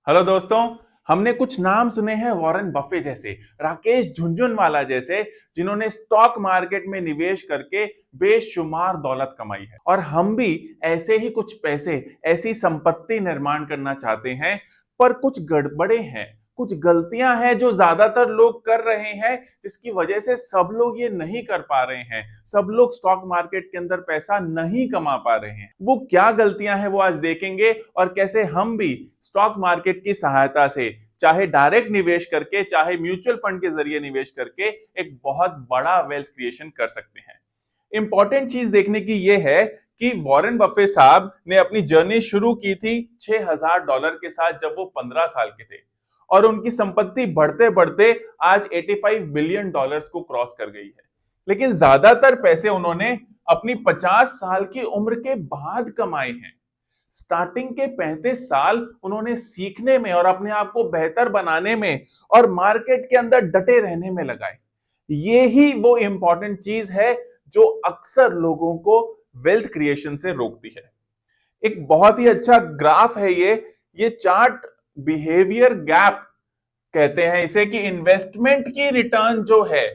Hello दोस्तों। हमने कुछ नाम सुने हैं वॉरेन बफे जैसे, राकेश झुनझुनवाला जैसे, जिन्होंने स्टॉक मार्केट में निवेश करके बेशुमार दौलत कमाई है। और हम भी ऐसे ही कुछ पैसे, ऐसी संपत्ति निर्माण करना चाहते हैं। पर कुछ गड़बड़े हैं, कुछ गलतियां हैं जो ज्यादातर लोग कर रहे हैं, जिसकी वजह से सब लोग ये नहीं कर पा रहे हैं। सब लोग स्टॉक मार्केट के अंदर पैसा नहीं कमा पा रहे हैं। वो क्या गलतियां हैं वो आज देखेंगे, और कैसे हम भी स्टॉक मार्केट की सहायता से, चाहे डायरेक्ट निवेश करके चाहे म्यूचुअल फंड के जरिए निवेश करके, एक बहुत बड़ा वेल्थ क्रिएशन कर सकते हैं। इंपॉर्टेंट चीज देखने की यह है कि वॉरेन बफे साहब ने अपनी जर्नी शुरू की थी $6,000 के साथ जब वो 15 साल के थे, और उनकी संपत्ति बढ़ते बढ़ते आज $85 बिलियन को क्रॉस कर गई है। लेकिन ज्यादातर पैसे उन्होंने अपनी 50 साल की उम्र के बाद कमाए हैं। स्टार्टिंग के 35 साल उन्होंने सीखने में और अपने आप को बेहतर बनाने में और मार्केट के अंदर डटे रहने में लगाए। ये ही वो इंपॉर्टेंट चीज है जो अक्सर लोगों को वेल्थ क्रिएशन से रोकती है। एक बहुत ही अच्छा ग्राफ है ये चार्ट बिहेवियर गैप कहते हैं इसे, कि इन्वेस्टमेंट की रिटर्न जो है,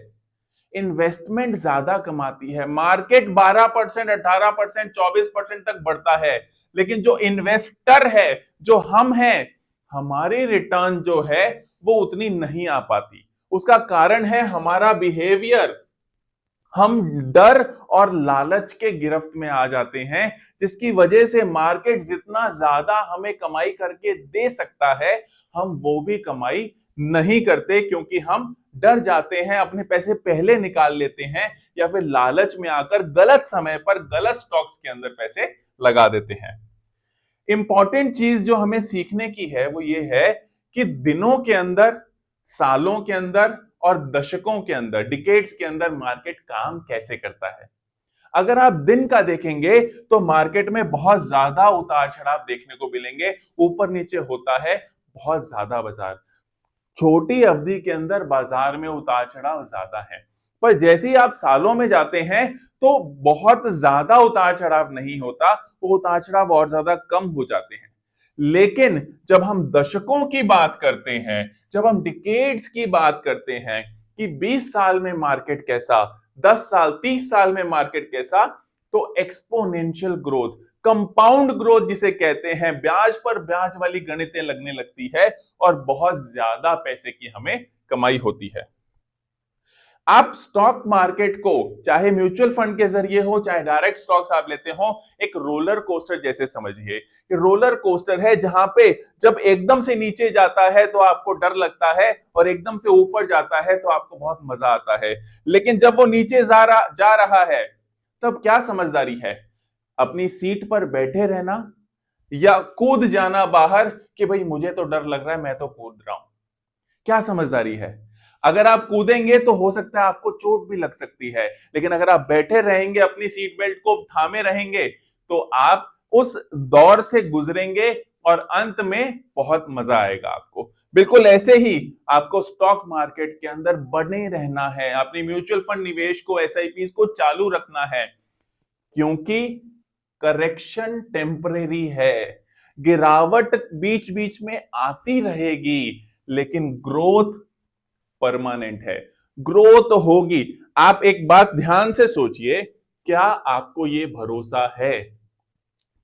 इन्वेस्टमेंट ज्यादा कमाती है। मार्केट 12%, 18%, 24% तक बढ़ता है, लेकिन जो इन्वेस्टर है, जो हम हैं, हमारी रिटर्न जो है वो उतनी नहीं आ पाती। उसका कारण है हमारा बिहेवियर। हम डर और लालच के गिरफ्त में आ जाते हैं, जिसकी वजह से मार्केट जितना ज्यादा हमें कमाई करके दे सकता है, हम वो भी कमाई नहीं करते, क्योंकि हम डर जाते हैं, अपने पैसे पहले निकाल लेते हैं, या फिर लालच में आकर गलत समय पर गलत स्टॉक्स के अंदर पैसे लगा देते हैं। इंपॉर्टेंट चीज जो हमें सीखने की है वो ये है कि दिनों के अंदर, सालों के अंदर और दशकों के अंदर, डिकेड्स के अंदर मार्केट काम कैसे करता है। अगर आप दिन का देखेंगे तो मार्केट में बहुत ज्यादा उतार चढ़ाव देखने को मिलेंगे, ऊपर नीचे होता है बहुत ज्यादा बाजार। छोटी अवधि के अंदर बाजार में उतार चढ़ाव ज्यादा है, पर जैसे ही आप सालों में जाते हैं तो बहुत ज्यादा उतार चढ़ाव नहीं होता, वो उतार चढ़ाव और ज्यादा कम हो जाते हैं। लेकिन जब हम दशकों की बात करते हैं, जब हम डिकेड्स की बात करते हैं कि 20 साल में मार्केट कैसा, 10 साल 30 साल में मार्केट कैसा, तो एक्सपोनेंशियल ग्रोथ, कंपाउंड ग्रोथ जिसे कहते हैं, ब्याज पर ब्याज वाली गणितें लगने लगती है, और बहुत ज्यादा पैसे की हमें कमाई होती है। आप स्टॉक मार्केट को चाहे म्यूचुअल फंड के जरिए हो, चाहे डायरेक्ट स्टॉक्स आप लेते हो, एक रोलर कोस्टर जैसे समझिए कि रोलर कोस्टर है, जहां पे जब एकदम से नीचे जाता है तो आपको डर लगता है, और एकदम से ऊपर जाता है तो आपको बहुत मजा आता है। लेकिन जब वो नीचे जा रहा है, तब क्या समझदारी है? अपनी सीट पर बैठे रहना, या कूद जाना बाहर कि भाई मुझे तो डर लग रहा है, मैं तो कूद रहा हूं। क्या समझदारी है? अगर आप कूदेंगे तो हो सकता है आपको चोट भी लग सकती है, लेकिन अगर आप बैठे रहेंगे, अपनी सीट बेल्ट को थामे रहेंगे, तो आप उस दौर से गुजरेंगे, और अंत में बहुत मजा आएगा आपको। बिल्कुल ऐसे ही आपको स्टॉक मार्केट के अंदर बने रहना है, अपनी म्यूचुअल फंड निवेश को, एसआईपी को चालू रखना है, क्योंकि करेक्शन टेम्परेरी है। गिरावट बीच बीच में आती रहेगी, लेकिन ग्रोथ परमानेंट है। ग्रोथ होगी। आप एक बात ध्यान से सोचिए, क्या आपको यह भरोसा है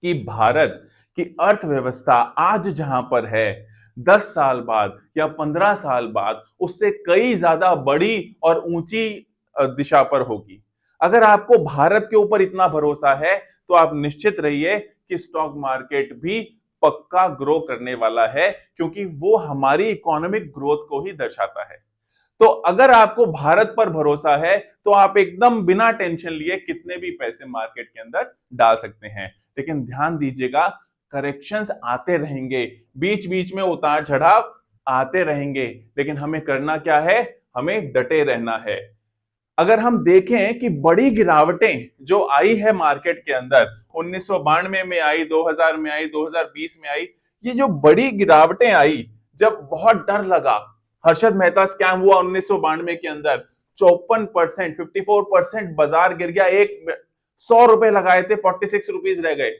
कि भारत की अर्थव्यवस्था आज जहां पर है, 10 साल बाद या 15 साल बाद उससे कई ज्यादा बड़ी और ऊंची दिशा पर होगी? अगर आपको भारत के ऊपर इतना भरोसा है, तो आप निश्चित रहिए कि स्टॉक मार्केट भी पक्का ग्रो करने वाला है, क्योंकि वो हमारी इकोनॉमिक ग्रोथ को ही दर्शाता है। तो अगर आपको भारत पर भरोसा है, तो आप एकदम बिना टेंशन लिए कितने भी पैसे मार्केट के अंदर डाल सकते हैं। लेकिन ध्यान दीजिएगा, करेक्शंस आते रहेंगे, बीच बीच में उतार चढ़ाव आते रहेंगे, लेकिन हमें करना क्या है? हमें डटे रहना है। अगर हम देखें कि बड़ी गिरावटें जो आई है मार्केट के अंदर, 1992 में आई, 2000 में आई, 2020 में आई, ये जो बड़ी गिरावटें आई, जब बहुत डर लगा, हर्षद मेहता स्कैम हुआ 1992 के अंदर, 54%, 54% बाजार गिर गया। एक ₹100 लगाए थे, ₹46 रह गए।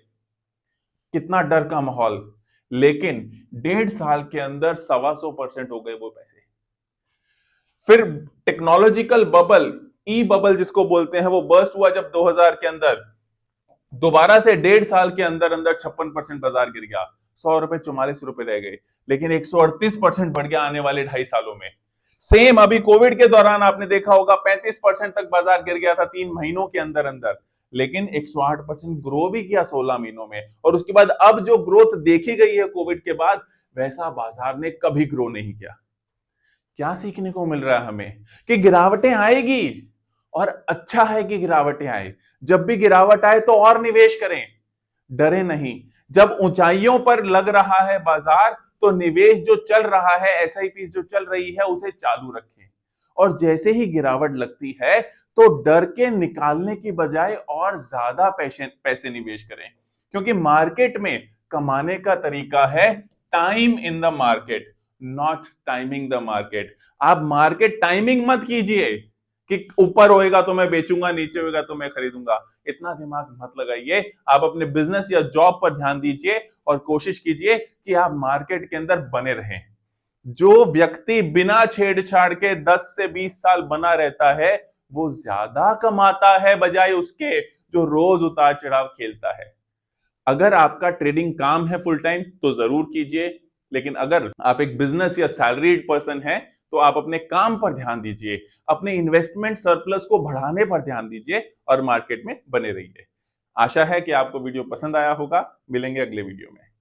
कितना डर का माहौल। लेकिन 1.5 साल के अंदर 125% हो गए वो पैसे। फिर टेक्नोलॉजिकल बबल, ई बबल जिसको बोलते हैं, वो बर्स्ट हुआ जब 2000 के अंदर। दोबारा से 1.5 साल के अंदर अंदर 56% बाजार गिर गया, 100 रुपए 44 रुपए रह गए, लेकिन 138% बढ़ गया आने वाले 2.5 सालों में। सेम अभी कोविड के दौरान आपने देखा होगा 35% तक बाजार गिर गया था 3 महीनों के अंदर अंदर, लेकिन 108% ग्रो भी किया 16 महीनों में। और उसके बाद अब जो ग्रोथ देखी गई है कोविड के बाद, वैसा बाजार ने कभी ग्रो नहीं किया। क्या सीखने को मिल रहा है हमें? कि गिरावटें आएगी, और अच्छा है कि गिरावटें आए। जब भी गिरावट आए तो और निवेश करें, डरे नहीं। जब ऊंचाइयों पर लग रहा है बाजार, तो निवेश जो चल रहा है, एसआईपी जो चल रही है, उसे चालू रखें। और जैसे ही गिरावट लगती है, तो डर के निकालने की बजाय और ज्यादा पैसे पैसे निवेश करें। क्योंकि मार्केट में कमाने का तरीका है time in the market, not timing the market. आप मार्केट टाइमिंग मत कीजिए कि ऊपर होएगा तो मैं बेचूंगा, नीचे होएगा तो मैं खरीदूंगा। इतना दिमाग मत लगाइए। आप अपने बिजनेस या जॉब पर ध्यान दीजिए और कोशिश कीजिए कि आप मार्केट के अंदर बने रहें। जो व्यक्ति बिना छेड़छाड़ के 10 से 20 साल बना रहता है, वो ज्यादा कमाता है बजाय उसके जो रोज उतार चढ़ाव खेलता है। अगर आपका ट्रेडिंग काम है फुल टाइम, तो जरूर कीजिए, लेकिन अगर आप एक बिजनेस या सैलरीड पर्सन है, तो आप अपने काम पर ध्यान दीजिए, अपने इन्वेस्टमेंट सरप्लस को बढ़ाने पर ध्यान दीजिए और मार्केट में बने रहिए। आशा है कि आपको वीडियो पसंद आया होगा। मिलेंगे अगले वीडियो में।